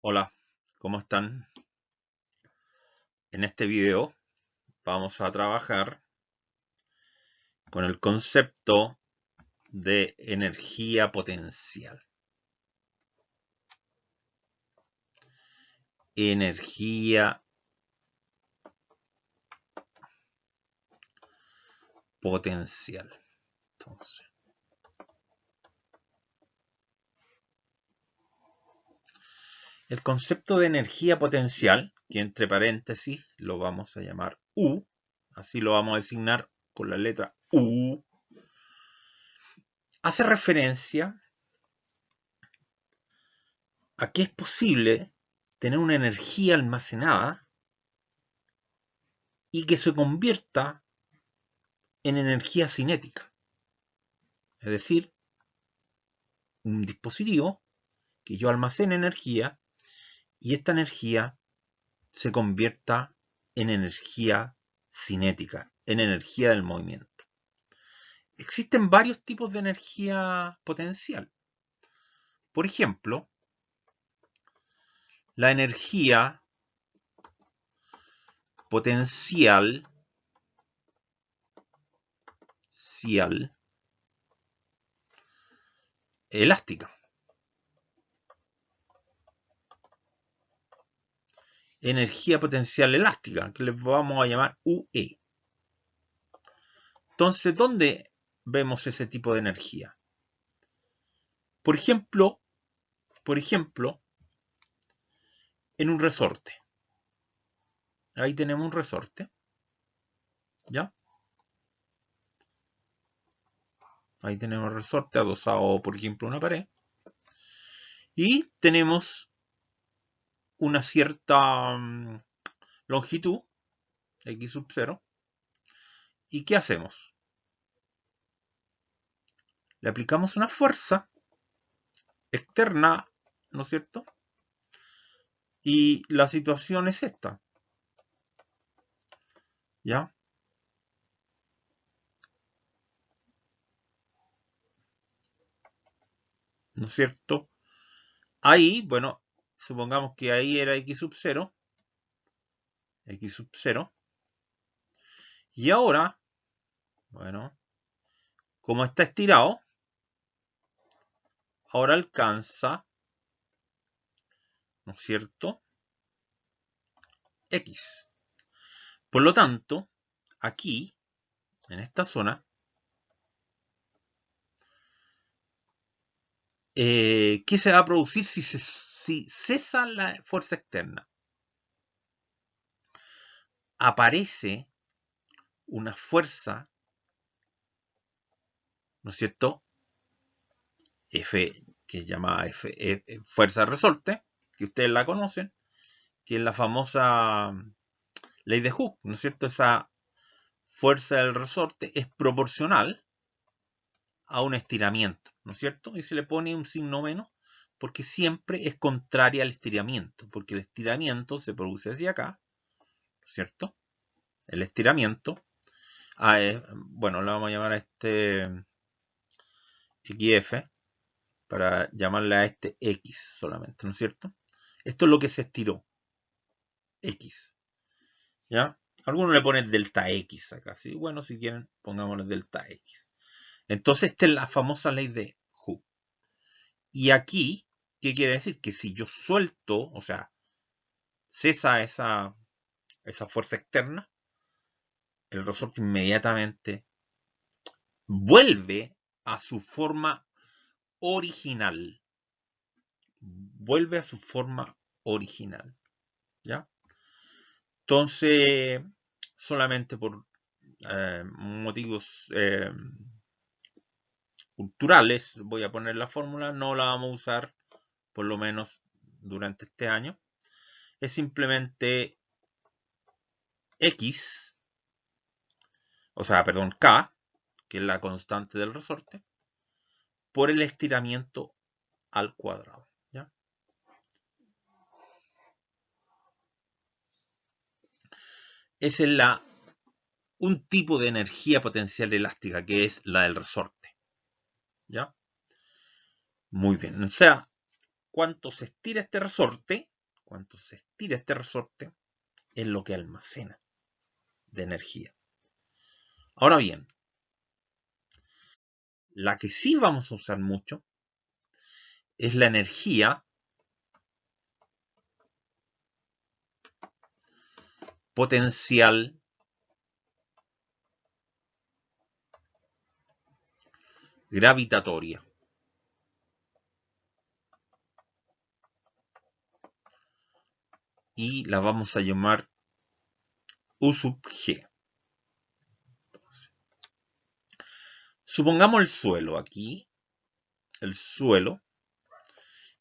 Hola, ¿cómo están? En este video vamos a trabajar con el concepto de energía potencial. Energía potencial. Entonces, el concepto de energía potencial, que entre paréntesis lo vamos a llamar U, así lo vamos a designar con la letra U, hace referencia a que es posible tener una energía almacenada y que se convierta en energía cinética. Es decir, un dispositivo que yo almacene energía y esta energía se convierta en energía cinética, en energía del movimiento. Existen varios tipos de energía potencial. Por ejemplo, la energía potencial elástica. Energía potencial elástica, que les vamos a llamar UE. Entonces, ¿dónde vemos ese tipo de energía? Por ejemplo, en un resorte. Ahí tenemos un resorte, ¿ya? Ahí tenemos el resorte adosado, por ejemplo, a una pared. Y tenemos una cierta longitud, x sub 0. ¿Y qué hacemos? Le aplicamos una fuerza externa, ¿no es cierto? Y la situación es esta, ¿ya? ¿No es cierto? Ahí, bueno, supongamos que ahí era x sub 0. X sub 0. Y ahora, bueno, como está estirado, ahora alcanza, ¿no es cierto?, X. Por lo tanto, aquí, en esta zona, ¿qué se va a producir si cesa la fuerza externa? Aparece una fuerza, ¿no es cierto?, F, que es llamada fuerza de resorte, que ustedes la conocen, que es la famosa ley de Hooke, ¿no es cierto? Esa fuerza del resorte es proporcional a un estiramiento, ¿no es cierto? Y se le pone un signo menos porque siempre es contraria al estiramiento, porque el estiramiento se produce desde acá, ¿no es cierto? El estiramiento, bueno, le vamos a llamar a este XF, para llamarle a este X solamente, ¿no es cierto? Esto es lo que se estiró, X, ¿ya? Algunos le ponen delta X acá, ¿sí? Bueno, si quieren, pongámosle delta X. Entonces, esta es la famosa ley de Hooke. Y aquí, ¿qué quiere decir? Que si yo suelto, o sea, cesa esa fuerza externa, el resorte inmediatamente vuelve a su forma original. Vuelve a su forma original, ¿ya? Entonces, solamente por motivos culturales, voy a poner la fórmula, no la vamos a usar por lo menos durante este año. Es simplemente X, o sea, perdón, K, que es la constante del resorte, por el estiramiento al cuadrado, ¿ya? Esa es un tipo de energía potencial elástica, que es la del resorte, ¿ya? Muy bien, o sea, cuánto se estira este resorte, es lo que almacena de energía. Ahora bien, la que sí vamos a usar mucho es la energía potencial gravitatoria. Y la vamos a llamar U sub G. Entonces, supongamos el suelo aquí, el suelo,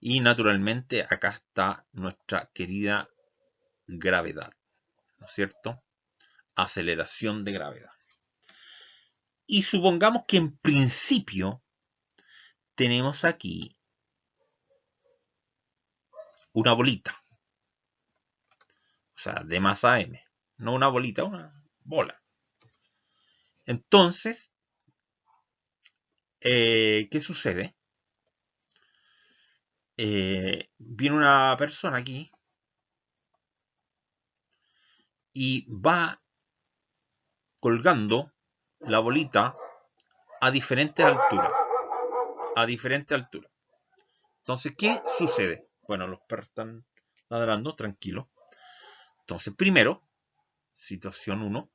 y naturalmente acá está nuestra querida gravedad, ¿no es cierto? Aceleración de gravedad. Y supongamos que en principio tenemos aquí una bolita, o sea, de masa m, no una bolita, una bola. Entonces, ¿qué sucede? Viene una persona aquí y va colgando la bolita a diferentes alturas. Entonces, ¿qué sucede? Bueno, los perros están ladrando, tranquilo. Entonces, primero, situación 1.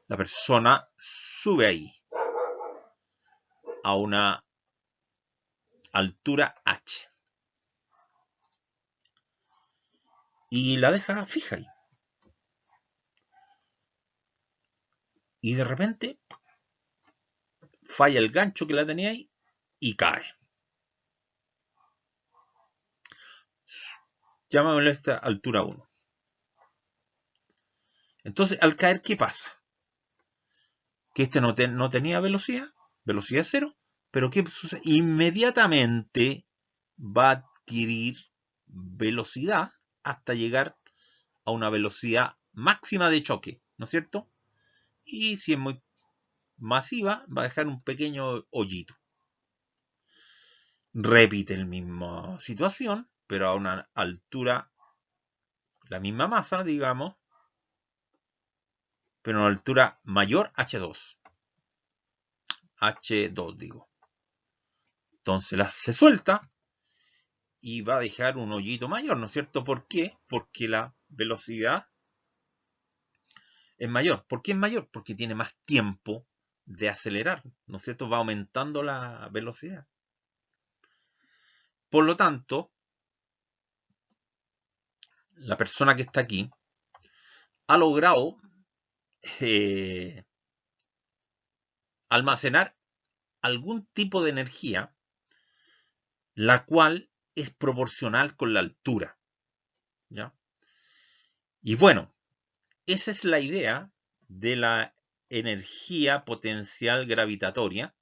La persona sube ahí a una altura h y la deja fija ahí. Y de repente falla el gancho que la tenía ahí y cae. Llamémosle a esta altura 1. Entonces, al caer, ¿qué pasa? Que este no tenía velocidad 0, pero ¿qué sucede? Inmediatamente va a adquirir velocidad hasta llegar a una velocidad máxima de choque, ¿no es cierto? Y si es muy masiva, va a dejar un pequeño hoyito. Repite la misma situación, pero a una altura, la misma masa, digamos, pero a una altura mayor H2. H2 digo. Entonces se suelta y va a dejar un hoyito mayor, ¿no es cierto? ¿Por qué? Porque la velocidad es mayor. ¿Por qué es mayor? Porque tiene más tiempo de acelerar, ¿no es cierto? Va aumentando la velocidad. Por lo tanto, la persona que está aquí ha logrado almacenar algún tipo de energía, la cual es proporcional con la altura, ¿ya? Y bueno, esa es la idea de la energía potencial gravitatoria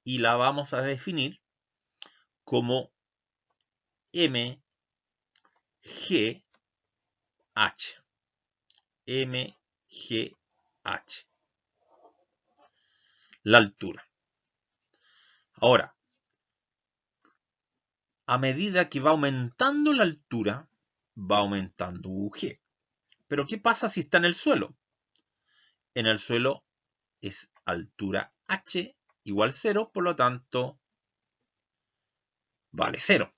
y la vamos a definir como mgh. mgh, la altura. Ahora, a medida que va aumentando la altura, va aumentando UG. Pero ¿qué pasa si está en el suelo? En el suelo es altura h igual 0, por lo tanto vale 0,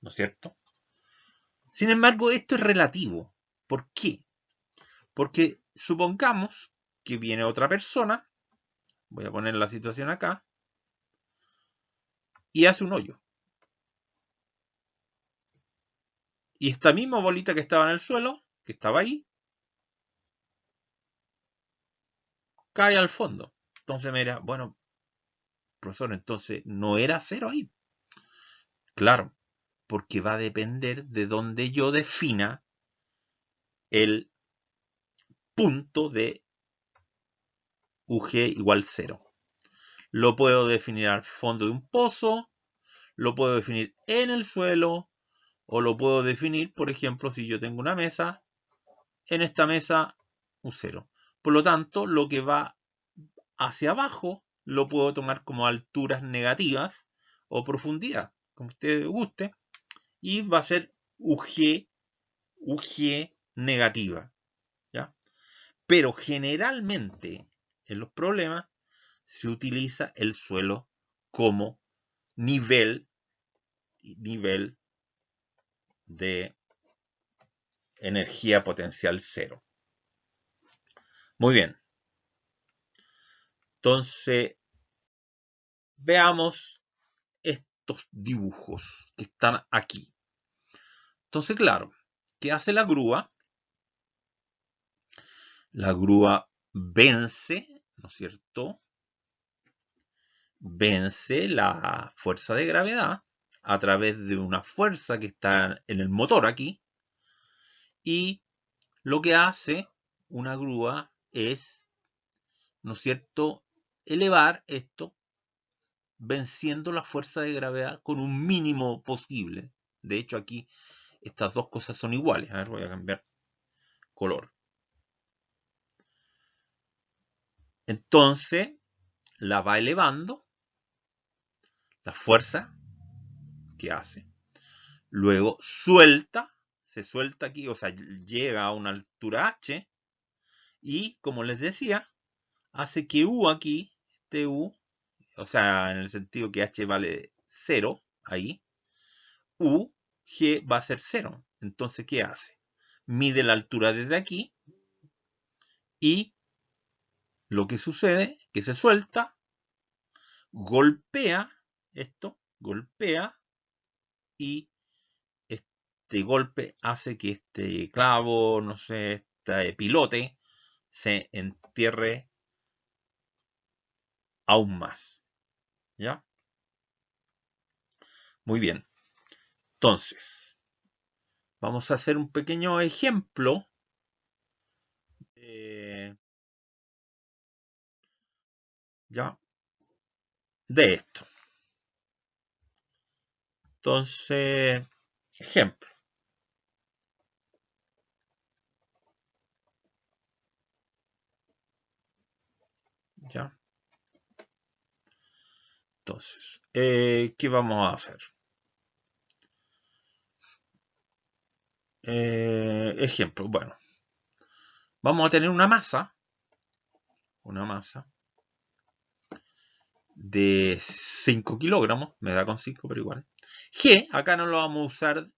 ¿no es cierto? Sin embargo, esto es relativo. ¿Por qué? Porque supongamos que viene otra persona, voy a poner la situación acá, y hace un hoyo. Y esta misma bolita que estaba en el suelo, que estaba ahí, cae al fondo. Entonces me dirá, bueno, profesor, entonces no era 0 ahí. Claro, porque va a depender de donde yo defina el punto de UG igual 0. Lo puedo definir al fondo de un pozo, lo puedo definir en el suelo, o lo puedo definir, por ejemplo, si yo tengo una mesa, en esta mesa un 0. Por lo tanto, lo que va hacia abajo, lo puedo tomar como alturas negativas o profundidad, como usted guste, y va a ser UG negativa, ¿ya? Pero generalmente en los problemas se utiliza el suelo como nivel de energía potencial cero. Muy bien. Entonces, veamos estos dibujos que están aquí. Entonces, claro, ¿qué hace la grúa? La grúa vence, ¿no es cierto? Vence la fuerza de gravedad a través de una fuerza que está en el motor aquí. Y lo que hace una grúa es, ¿no es cierto?, elevar esto venciendo la fuerza de gravedad con un mínimo posible. De hecho, aquí estas dos cosas son iguales. A ver, voy a cambiar color. Entonces, la va elevando, la fuerza que hace. Luego suelta, se suelta aquí, o sea, llega a una altura h. Y, como les decía, hace que U aquí, este U, o sea, en el sentido que h vale 0, ahí, U, G va a ser 0. Entonces, ¿qué hace? Mide la altura desde aquí y lo que sucede es que se suelta, golpea esto, golpea y este golpe hace que este clavo, no sé, este pilote se entierre aún más. ¿Ya? Muy bien. Entonces, vamos a hacer un pequeño ejemplo ¿ya? De esto. Entonces, ejemplo. ¿Ya? Entonces, ¿qué vamos a hacer? Ejemplo, bueno. Vamos a tener una masa de 5 kilogramos, me da con 5, pero igual. G, acá no lo vamos a usar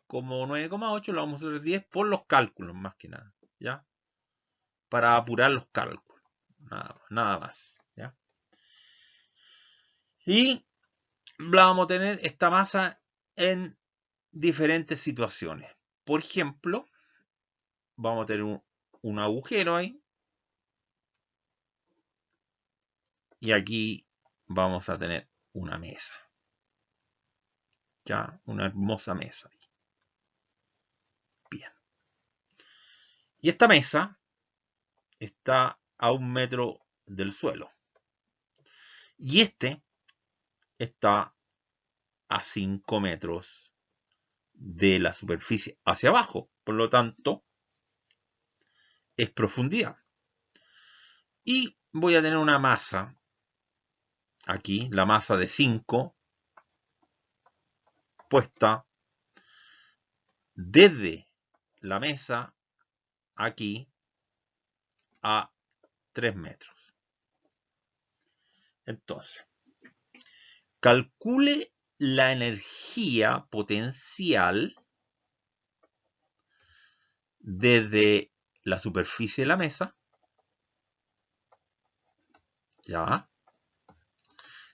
como 9,8, lo vamos a usar 10 por los cálculos, más que nada, ¿ya? Para apurar los cálculos, nada más, ¿ya? Y vamos a tener esta masa en diferentes situaciones. Por ejemplo, vamos a tener un agujero ahí. Y aquí vamos a tener una mesa. Ya, una hermosa mesa. Bien. Y esta mesa está a 1 metro del suelo. Y este está a 5 metros de la superficie hacia abajo. Por lo tanto, es profundidad. Y voy a tener una masa aquí, la masa de 5, puesta desde la mesa aquí a 3 metros. Entonces, calcule la energía potencial desde la superficie de la mesa. Ya.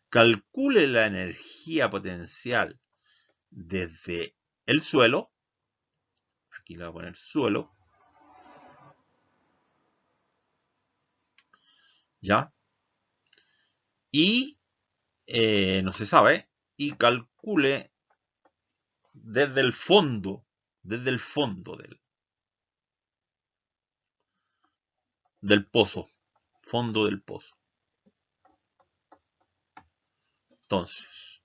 Calcule la energía potencial desde el suelo. Aquí le voy a poner suelo. Ya. Y no se sabe. Y calcule desde el fondo. Desde el fondo del pozo. Fondo del pozo. Entonces,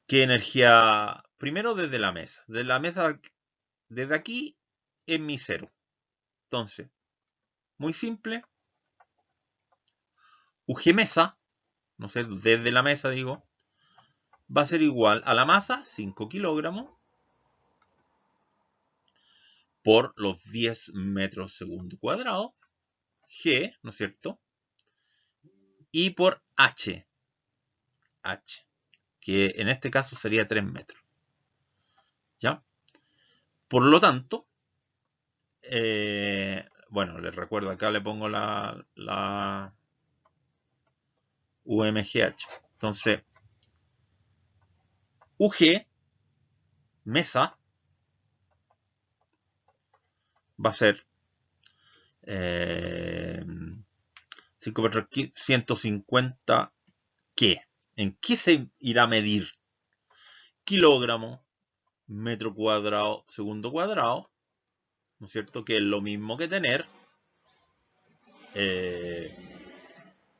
¿qué energía? Primero desde la mesa. Desde la mesa, desde aquí es mi cero. Entonces, muy simple. UG mesa, no sé, desde la mesa digo, va a ser igual a la masa, 5 kilogramos, por los 10 metros segundo cuadrado, G, ¿no es cierto? Y por H, que en este caso sería 3 metros. ¿Ya? Por lo tanto, bueno, les recuerdo, acá le pongo la UMGH. Entonces, UG, mesa, va a ser 5 por 150, ¿qué? ¿En qué se irá a medir? Kilogramo, metro cuadrado, segundo cuadrado, ¿no es cierto? Que es lo mismo que tener,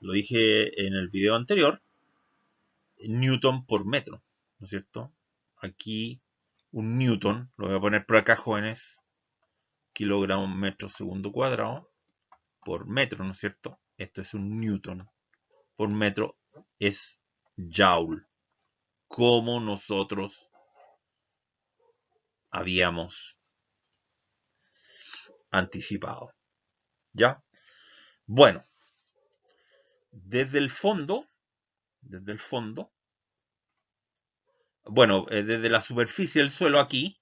lo dije en el video anterior, newton por metro, ¿no es cierto? Aquí un newton, lo voy a poner por acá, jóvenes, kilogramo metro segundo cuadrado por metro, ¿no es cierto? Esto es un newton por metro, es joule, como nosotros habíamos anticipado. ¿Ya? Bueno, desde el fondo, bueno, desde la superficie del suelo aquí,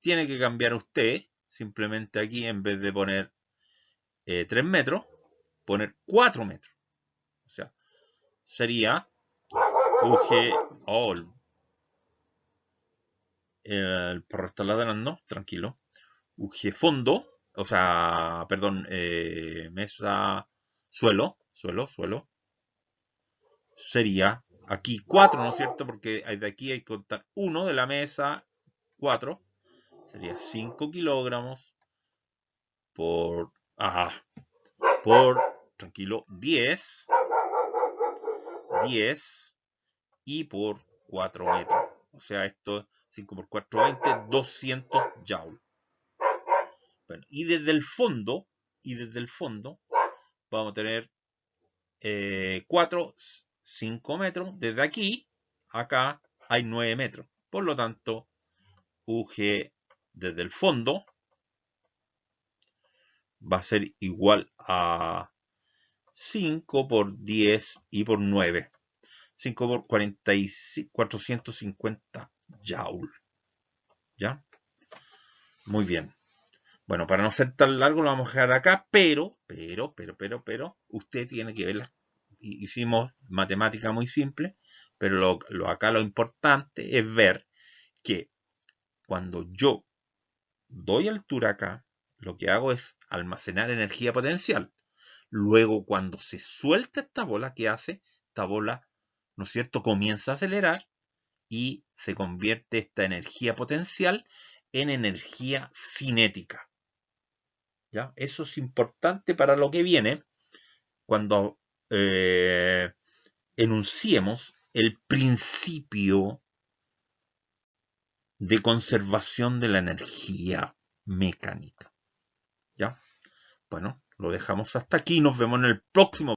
tiene que cambiar usted, simplemente aquí, en vez de poner 3 metros, poner 4 metros. O sea, sería UG, oh, el perro está ladrando, tranquilo. UG fondo, o sea, perdón, mesa, suelo, sería aquí 4, ¿no es cierto? Porque de aquí hay que contar 1 de la mesa, 4, sería 5 kilogramos por, por, tranquilo, 10 y por 4 metros. O sea, esto 5 por 4, 20, 200 joules. Bueno, y desde el fondo, vamos a tener 4, 5 metros. Desde aquí, acá, hay 9 metros. Por lo tanto, UG desde el fondo va a ser igual a 5 por 10 y por 9. 5 por 45, 450 joules. ¿Ya? Muy bien. Bueno, para no ser tan largo lo vamos a dejar acá, pero, usted tiene que verla. Hicimos matemática muy simple, pero acá lo importante es ver que cuando yo doy altura acá, lo que hago es almacenar energía potencial. Luego, cuando se suelta esta bola, ¿qué hace? Esta bola, ¿no es cierto?, comienza a acelerar y se convierte esta energía potencial en energía cinética. ¿Ya? Eso es importante para lo que viene cuando enunciemos el principio de conservación de la energía mecánica. ¿Ya? Bueno, lo dejamos hasta aquí. Nos vemos en el próximo